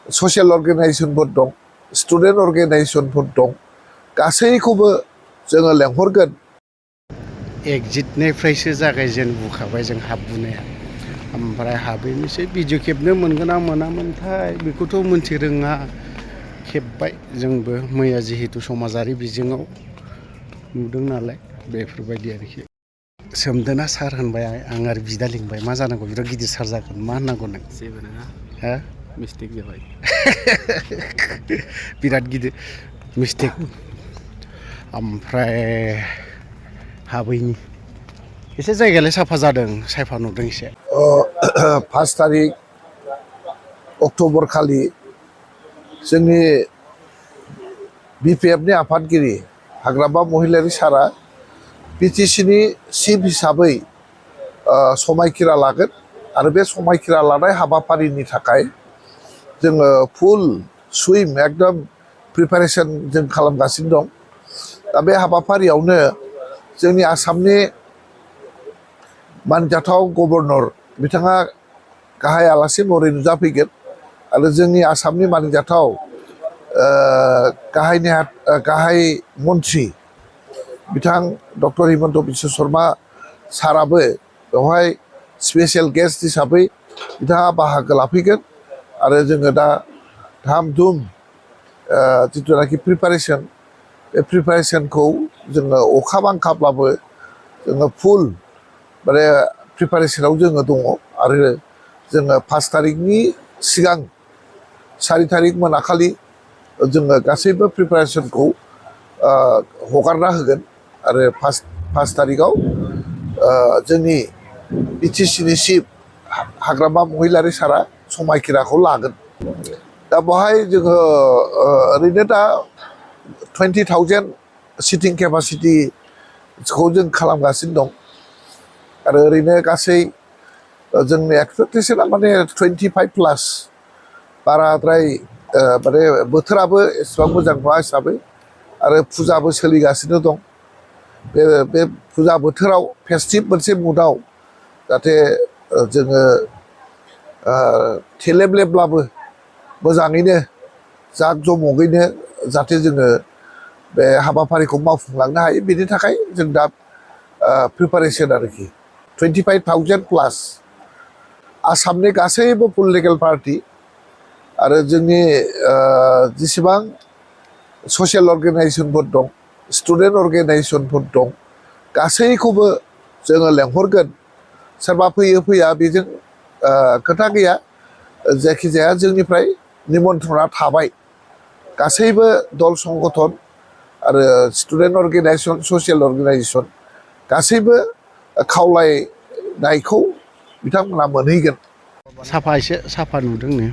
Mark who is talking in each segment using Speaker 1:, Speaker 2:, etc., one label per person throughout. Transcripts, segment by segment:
Speaker 1: Social अर्गेनाइजेसनफोर दं, student अर्गेनाइजेसनफोर दं, गासैखौबो जोङो लेंहरगोन।
Speaker 2: एक्जिटनिफ्रायसो जागायजेनबोखाबाय जों हाबबोनाया, ओमफ्राय हाबैनोसै भिडिअ खेबनो मोनगोन ना मोनामोनथाय बेखौथ' मोनथि रोङा। खेबबाय जोंबो मैया जिहेतु समाजारि बिजोङाव नुदों नालाय बेफोरबायदि आरोखि। सोमदोना सार होनबाय आं आरो बिदा लिंबाय मा जानांगौ बिराद गिदिर सार जागोन मा होननांगौ नों?
Speaker 3: जेबो नङा,
Speaker 2: हा
Speaker 3: मिस्टेक जाबाय।
Speaker 2: बिराद गिदिर मिस्टेक। ओमफ्राय हाबैनि एसे जायगायालाय साफा जादों, साफा नुदों एसे।
Speaker 1: 5 तारिख अक्ट'बर खालि जोंनि BPFनि आफादगिरि हाग्रामा महिलारि सारा BTCनि चिफ हिसाबै समायखिरा लागोन आरो बे समायखिरा लानाय हाबाफारिनि थाखाय जोङो फुल सुइम एकदम प्रिपारेसन जों खालामगासिनो दं। दा बे हाबाफारियावनो जोंनि आसामनि मानजाथाव गभर्नर बिथाङा गाहाय आलासि महरै नुजाफैगोन आरो जोंनि आसामनि मानजाथाव गाहाय मन्थ्रि बिथां डक्टर हिमन्त बिश्व शर्मा साराबो बेवहाय स्पेसियेल गेस्ट हिसाबै बिथाङा बाहागो लाफैगोन आरो जोङो दा धाम धुम जिथुनाखि प्रिपारेसन बे प्रिपारेसनखौ जोङो अखा बांखाब्लाबो जोङो फुल माने प्रिपारेसनाव जोङो दङ आरो जोङो 5 तारिखनि सिगां 4 तारिख मोनाखालि जोङो गासैबो प्रिपारेसनखौ हगारना होगोन आरो 5 तारिखआव जोंनि BTCनि चिफ हाग्रामा महिलारि सारा समायखिराखौ लागोन। दा बेवहाय जोङो ओरैनो दा 20,000 सिटिं केपासिटिखौ जों खालामगासिनो दं आरो ओरैनो गासै जोंनि एक्सपेक्टेसना माने 25+। बाराद्राय माने बोथोराबो एसेबां मोजां नङा हिसाबै आरो फुजाबो सोलिगासिनो दं। बे फुजा बोथोराव फेस्टिभ मोनसे मुडआव जाहाथे जोङो थेलेबलेब्लाबो मोजाङैनो जाक जमगैनो जाहाथे जोङो बे हाबाफारिखौ मावफुंलांनो हायो, बेनि थाखाय जों दा प्रिपारेसन आरोखि 25,000+। आसामनि गासैबो पलिटिकेल पार्टि आरो जोंनि जेसेबां ससियेल अर्गेनाइजेसनफोर दं, स्टुडेन्ट अर्गेनाइजेसनफोर दं, गासैखौबो जोङो लेंहरगोन। सोरबा फैयो फैया बेजों खोथा गैया, जायखिजाया जोंनिफ्राय निमन्त्रना थाबाय। गासैबो दल संगठन आरो स्टुडेन्ट अर्गेनाइजेसन, ससियेल अर्गेनाइजेसन गासैबो खावलायनायखौ बिथांमोना मोनहैगोन।
Speaker 2: साफा एसे साफा नुदों नै,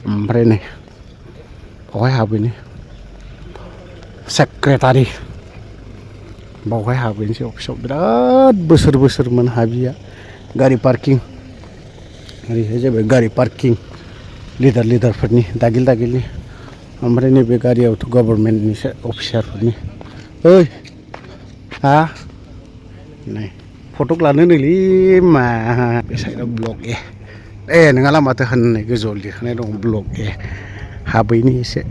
Speaker 2: ओमफ्राय नै बावहाय हाबैनो सेक्रेटारि बावहाय हाबैनोसै अफिसाव। बिराद बोसोरमोन हाबिया गारि पार्किं, ओरैहाय जाबाय गारि पार्किं लिडारफोरनि दागिलनि। ओमफ्राय नैबे गारियावथ' गभर्नमेन्टनिसो अफिसारफोरनि। ओइ हा नै फटक लानो नैलै मा बे साइडआव ब्लक ए नोंहा माथो होननाय गोजौआव लिरखानाय दं ब्लक ए। हाबैनि एसे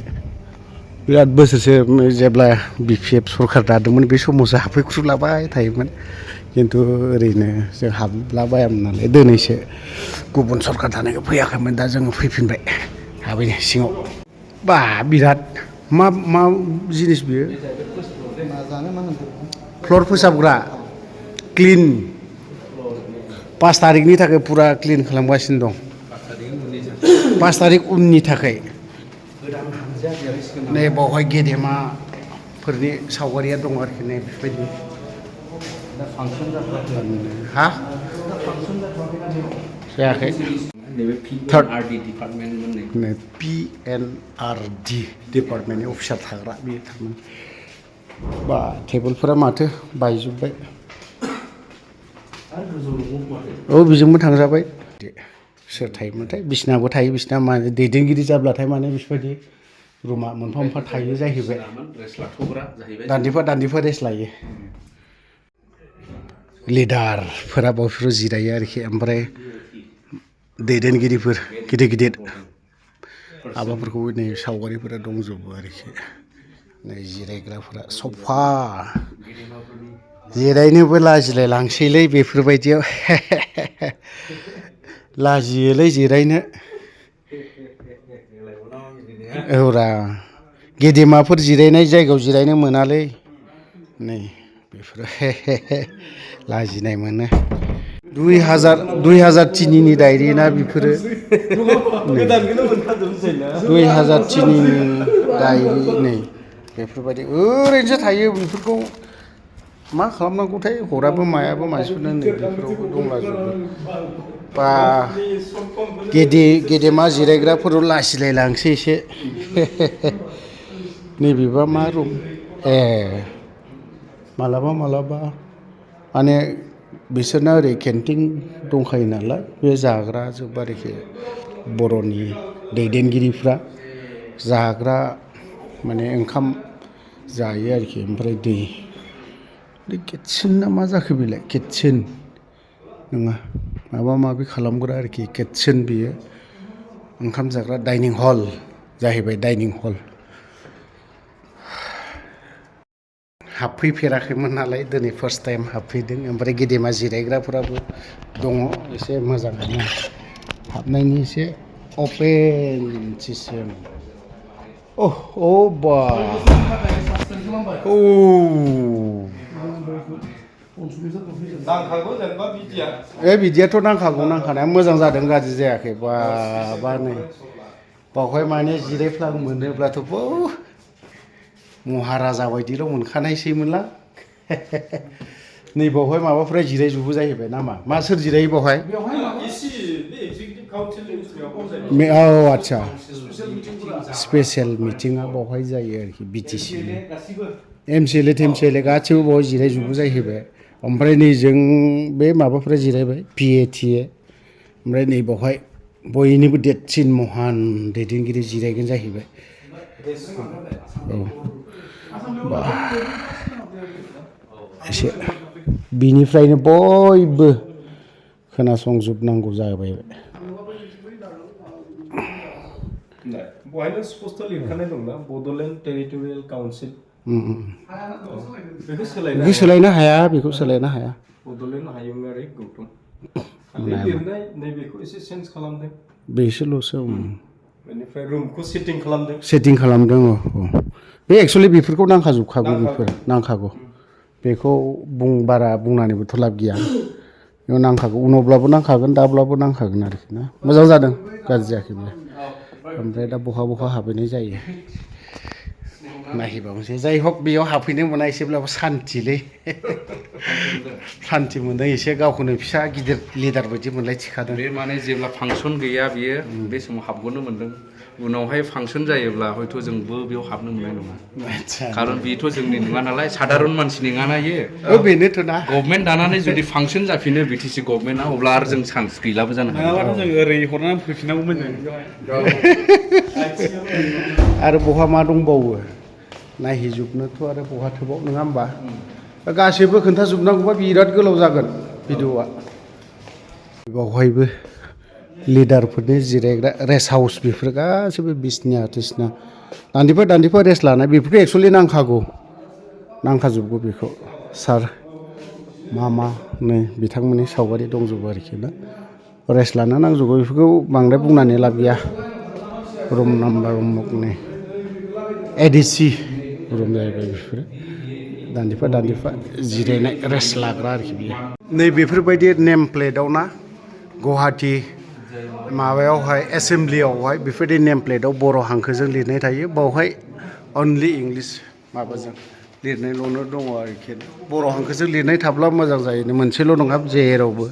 Speaker 2: बिराद बोसोरसो जेब्ला BPF सरखार दादोंमोन बे समावसो हाबफैख्रुबलाबाय थायोमोन, खिन्थु ओरैनो जों हाबलाबायामोन नालाय। दिनैसो गुबुन सरखार दानायखौ फैयाखैमोन, दा जोङो फैफिनबाय हाबैनि सिङाव। बा बिराद मा जिनिस बियो? फ्लर फोसाबग्रा क्लिन 5 तारिखनि थाखाय फुरा क्लिन खालामगासिनो दं। 5 तारिख उननि थाखाय नै बावहाय गेदेमाफोरनि सावगारिया दङ आरोखि नै बेफोरबायदि। हा जायाखै PNRD डिपार्टमेन्टनि अफिसार थाग्रा बे थारमाने। बा टेबोलफोरा माथो बायजोब्बाय। औ बेजोंबो थांजाबाय। सोर थायोमोनथाय बिसिनाबो थायो, बिसिना माने दैदेनगिरि जाब्लाथाय माने बेफोरबायदि रुमा मोनफा थायो जाहैबाय। दान्दिफा रेस्ट लायो। लिडारफोरा बावफोराव जिरायो आरोखि, ओमफ्राय दैदेनगिरिफोर गिदिर हाबाफोरखौ नै सावगारिफोरा दंजोबो आरोखि नै जिरायग्राफोरा सफा जिरायनोबो लाजिलाय लांसैलै बेफोरबायदियाव लाजियोलै जिरायनो औरा गेदेमाफोर जिरायनाय जायगायाव जिरायनो मोनालै नै बेफोरो लाजिनाय मोनो 2003नि डायरि ना बेफोरो 2003नि डायरि नै बेफोरबायदि ओरैनोसो थायो बेफोरखौ मा खालामनांगौथाय हराबो मायाबो मानसिफोरनो नै बेफोरावबो दंलाजोबो बा गेदेमा जिरायग्राफोराव लासिलाय लांसै एसे नैबेबा मा रुम ए मालाबा माने बिसोरना ओरै केन्टिन दंखायो नालाय बे जाग्रा जोब आरोखि बर'नि दैदेनगिरिफ्रा जाग्रा माने ओंखाम जायो आरोखि ओमफ्राय दै किटचेन ना मा जाखो बेलाय किटचेन नङा माबा माबि खालामग्रा आरोखि किटचेन बियो ओंखाम जाग्रा डाइनिं हल जाहैबाय डाइनिं हल हाबफैफेराखैमोन नालाय दिनै फार्स्ट टाइम हाबफैदों ओमफ्राय गेदेमा जिरायग्राफोराबो दङ एसे मोजाङानो हाबनायनि एसे अपेन सिस्टेम बा बिदियाथ' नांखानाया मोजां जादों गाज्रि जायाखै बा नै बावहाय माने जिरायफ्लां मोनोब्लाथ' महाराजा बायदिल' मोनखानायसैमोनलां नै बावहाय माबाफोरा जिरायजोबो जाहैबाय नामा मा सोर जिरायो बावहाय औ आदसा स्पेसियेल मिटिङा बावहाय जायो आरोखि बिटिसिनि एमसिएलए टेमसिएलए गासिबो बावहाय जिरायजोबो जाहैबाय ओमफ्राय नै जों बे माबाफोरा जिरायबाय पिएटिए ओमफ्राय नै बावहाय बयनिबो देरसिन महान दैदेनगिरि जिरायगोन जाहैबाय औ बा एसे बिनिफ्रायनो बयबो खोनासंजोबनांगौ जाबाय
Speaker 3: बहायनो स्पस्ट लिरखानाय दंना बड'लेण्ड टेरिटरियेल काउन्सिल बेखौ
Speaker 2: सोलायनो हाया बेखौ सोलायनो हाया
Speaker 3: बड'लेण्ड हायुङारि गौथुम खालि लिरनाय नैबेखौ एसे चेन्ज खालामदों
Speaker 2: बेसोल'सो
Speaker 3: बेनिफ्राय रुमखौ सेटिं
Speaker 2: खालामदों औ बे एक्सुवेलि बेफोरखौ नांखाजोबखागौ बेफोर नांखागौ बेखौ बारा बुंनानैबोथ' लाब गैया बेयाव नांखागौ उनावब्लाबो नांखागोन दाब्लाबो नांखागोन आरोखि ना मोजां जादों गाज्रि जायाखै बे ओमफ्राय दा बहा हाबहैनाय जायो नायहैबावनोसै जाय हक बेयाव हाबफैनो मोना एसेब्लाबो सान्थिलै सान्थि मोनदों एसे गावखौनो फिसा गिदिर लिडार बायदि मोनलाय थिखादों
Speaker 4: बे माने जेब्ला फांसन गैया बियो बे समाव हाबग'नो मोन्दों उनावहाय फांसन जायोब्ला हयथ' जोंबो बेयाव हाबनो मोननाय नङा खारन बेथ' जोंनि नङा नालाय सादारन मानसि नङाना इयो
Speaker 2: बेनोथ' ना
Speaker 4: गभर्नमेन्ट दानानै जुदि फांसन जाफिनो बिटिसि गभर्नमेन्टआ अब्ला आरो जों चान्स गैलाबो जानो हागौ
Speaker 3: जों ओरै हरनानै फैफिननांगौमोन
Speaker 2: आरो बहा मा दंबावो नायहैजोबनोथ' आरो बहा थोबाव नङा होमबा गासैबो खोन्थाजोबनांगौबा बिराद गोलाव जागोन भिडिअ'आ बावहायबो लिडारफोरनि जिरायग्रा रेस्ट हाउस बेफोर गासैबो बिसना थिसना दान्दिफा रेस्ट लानाय बेफोरखौ एक्सुवेलि नांखाजोबगौ बेखौ सार मा नै बिथांमोननि सावगारि दंजोबो आरोखि ना रेस्ट लानो नांजोबगौ बेफोरखौ बांद्राय बुंनानै लाब गैया रुम नाम्बार उमुकनि एडिसि रुम जाहैबाय बेफोरो दान्दिफा जिरायनाय रेस्ट लाग्रा आरोखि बियो नै बेफोरबायदि नेम प्लेटआव ना गुवाहाटि माबायावहाय एसेमब्लियावहाय बेफोरबायदि नेम प्लेटआव बर' हांखोजों लिरनाय थायो बावहाय अनलि इंलिस माबाजों लिरनायल'नो दङ आरोखि बर' हांखोजों लिरनाय थाब्ला मोजां जायो मोनसेल' नङा जेरावबो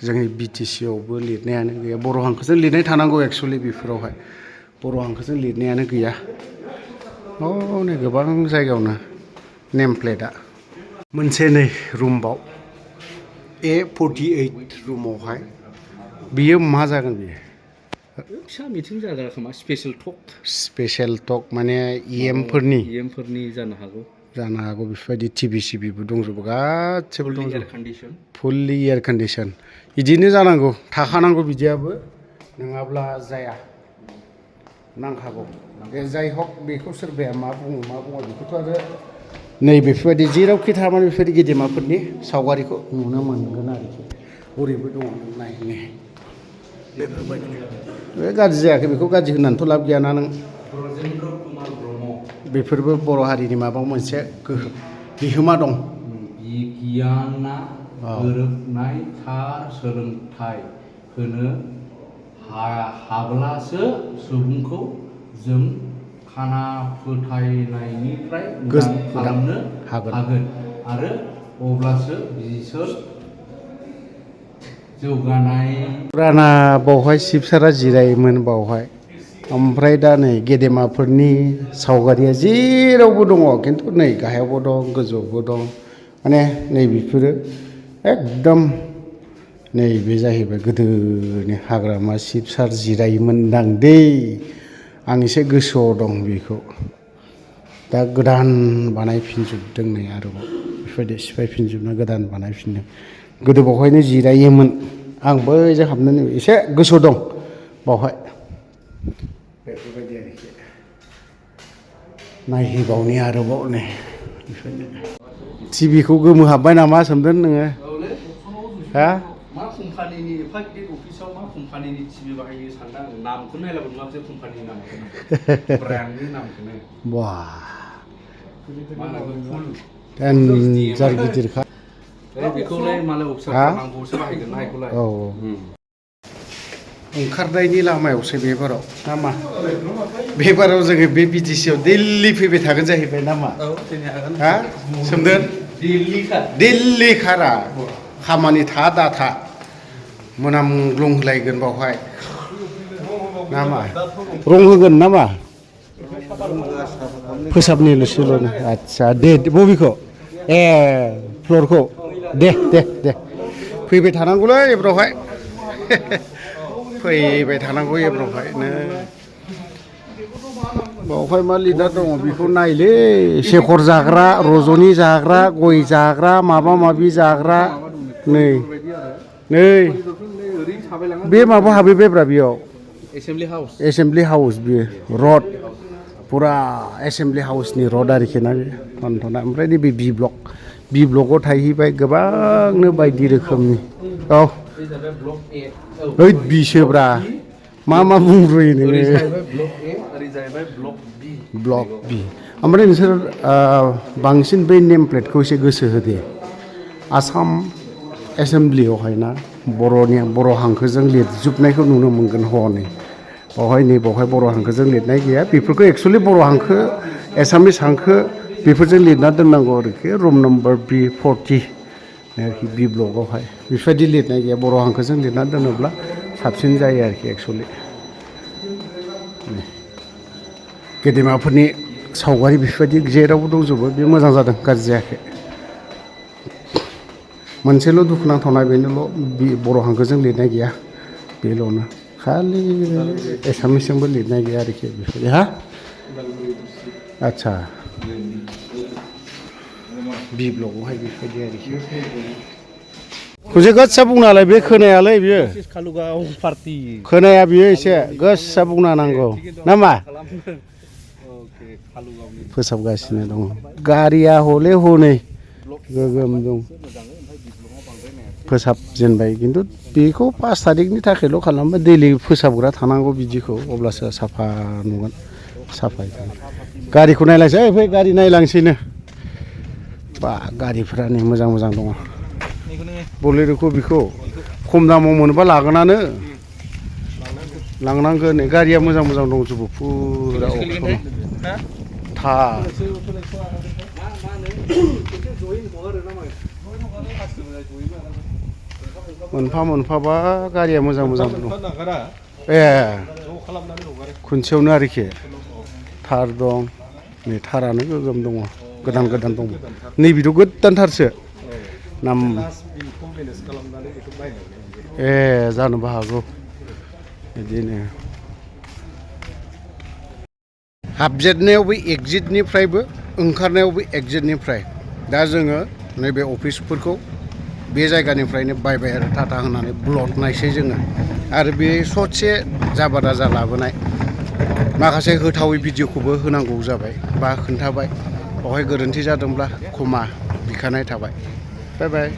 Speaker 2: जोंनि बिटिसियावबो लिरनायानो गैया बर' हांखोजों लिरनाय थानांगौ एक्सुवेलि बेफोरावहाय बर' हांखोजों लिरनायानो गैया नै गोबां जायगायावनो नेम प्लेटआ मोनसे नै रुमबाव A48 रुमावहाय बियो मा जागोन बियो
Speaker 4: फिसा मिटिं जागोन खोमा
Speaker 2: स्पेसियेल टक माने इएमफोरनि
Speaker 4: जानो हागौ
Speaker 2: बेफोरबायदि टिभि सिभिबो दंजोबो गासिबो दंजोबो फुल्लि एयार कन्डिसन बिदिनो जानांगौ थाखानांगौ बिदियाबो नङाब्ला जाया नांखागौ जाय हक बेखौ सोरबाया मा बुङो बेखौथ' आरो नैबेफोरबायदि जेरावखि थारमाने बेफोरबायदि गेदेमाफोरनि सावगारिखौ नुनो मोनगोन आरोखि ओरैबो दङ नायनो बेफोरबायदि बे गाज्रि जायाखै बेखौ गाज्रि होननानैथ' लाब गैयाना नों
Speaker 4: ब्रजेन्द्र कुमार ब्रह्म
Speaker 2: बेफोरबो बर' हारिनि माबा मोनसे बिहोमा दं
Speaker 4: गियाना गोरोबनाय थार सोलोंथाइ होनो हाब्लासो सुबुंखौ जों खाना फोथायनायनिफ्राय उदां खालामनो हागोन आरो अब्लासो बिसोर जौगानाय
Speaker 2: फुराना बावहाय शिबसारा जिरायोमोन बावहाय ओमफ्राय दा नै गेदेमाफोरनि सावगारिया जेरावबो दङ खिन्थु नै गाहायावबो दं गोजौआवबो दं माने नैबेफोरो एकदम नैबे जाहैबाय गोदोनि हाग्रामा शिबसार जिरायोमोन दां दै आं एसे गोसोआव दं बेखौ दा गोदान बानायफिनजोबदों नै आरोबाव बेफोरबायदि सिफायफिनजोबना गोदान बानायफिनदों गोदो बावहायनो जिरायोमोन आं बैजों हाबनानै एसे गोसोआव दं बावहाय बेफोरबायदि आरोखि नायहैबावनि आरोबाव नै बेफोरबायदि टिभिखौ गोमोहाबबाय नामा सोमदोन नोङो हा
Speaker 4: मा कम्पानिनि एफा गिदिर अफिसाव मा कम्पानिनि टिभि बाहायो सानदों आं नामखौनो नायलाबो नुवाखै कम्पानिनि नामखौनो ब्रेन्डनि नामखौनो
Speaker 2: बा
Speaker 4: मा होनो फुल
Speaker 2: डेन्जार गिदिरखा
Speaker 4: बेखौलाय मालाय अफिसार खालामनांगौसो बाहायगोन ना बेखौलाय
Speaker 2: औ ओंखारनायनि लामायावसो बेबाराव ना मा बेबाराव जोङो बे बिटिसिआव दिल्ली फैबाय थागोन जाहैबाय नामा हा सोमदोन दिल्ली खारा खामानि था दाथा मोनामग्लुंलायगोन बावहाय नामा रं होगोन नामा फोसाबनिल'सोल'नो आदसा दे बबेखौ ए फ्लरखौ दे फैबाय थानांगौलै एबारावहाय फैबाय थानांगौ एबारावहायनो बावहाय मा लिरना दङ बेखौ नायलै शेखर जाग्रा रजनि जाग्रा गय जाग्रा माबा माबि जाग्रा नै बे माबा हाबैबायब्रा बेयाव एसेमब्लि हाउस बियो रड पुरा एसेमब्लि हाउसनि रड आरोखि ना बेन्थना ओमफ्राय नैबे बि ब्लकआव थाहैबाय गोबांनो बायदि रोखोमनि औ ओइ बिसोब्रा मा बुंब्रोयो नोङो ब्लक बि ओमफ्राय नोंसोर बांसिन बै नेम प्लेटखौ एसे गोसो होदे आसाम एसेमब्लियावहाय ना बर' हांखोजों लिरजोबनायखौ नुनो मोनगोन हनै बावहाय बर' हांखोजों लिरनाय गैया बेफोरखौ एक्सुवेलि बर' हांखो एसामिस हांखो बेफोरजों लिरना दोननांगौ आरोखि रुम नम्बर B40 आरोखि बि ब्लकआवहाय बेफोरबायदि लिरनाय गैया बर' हांखोजों लिरना दोनोब्ला साबसिन जायो आरोखि एक्सुवेलि गेदेमाफोरनि सावगारि बेफोरबायदि जेरावबो दंजोबो बे मोजां जादों गाज्रि जायाखै मोनसेल' दुखुनांथावना बेनोल' बर' हांखोजों लिरनाय गैया बेल'नो खालि एसामिसजोंबो लिरनाय गैया आरोखि बेफोरबायदि हा आदसा बि ब्लकआवहाय बेफोरबायदि आरोखि खनसे गोसा बुंनालाय बे खोनायालै बियो खोनाया बियो एसे गोसा बुंना नांगौ नामा फोसाबगासिनो दङ गारिया हले हनै गोगोम दं फोसाबजेनबाय खिन्थु बेखौ 5 थारिखनि थाखायल' खालामबाय दैलि फोसाबग्रा थानांगौ बिदिखौ अब्लासो साफा नुगोन साफायै गारिखौ नायलांसै फै गारि नायलांसैनो बा गारिफ्रा नै मोजां दङ बलेर'खौ बेखौ खम दामाव मोनोबा लागोनानो लांनांगोन नै गारिया मोजां दंजोबो फुरा अपसन थार मोनफा गारिया मोजां दं ए खनसेयावनो आरोखि थार दं नै थारानो गोगोम दङ गोदान दङ नैबेथ' गोदानथारसो नाम ए जानोबो हागौ बिदिनो हाबजेननायावबो एक्जिटनिफ्रायबो ओंखारनायावबो एक्जिटनिफ्राय दा जोङो नैबे अफिसफोरखौ बे जायगानिफ्रायनो बायबाय आरो टाटा होनानै ब्लक नायसै जोङो आरो बे ससे जाबादा जा लाबोनाय माखासे होथावै भिडिअखौबो होनांगौ जाबाय बा खोन्थाबाय बावहाय गोरोन्थि जादोंब्ला क्षमा बिखानाय थाबाय बाय बाय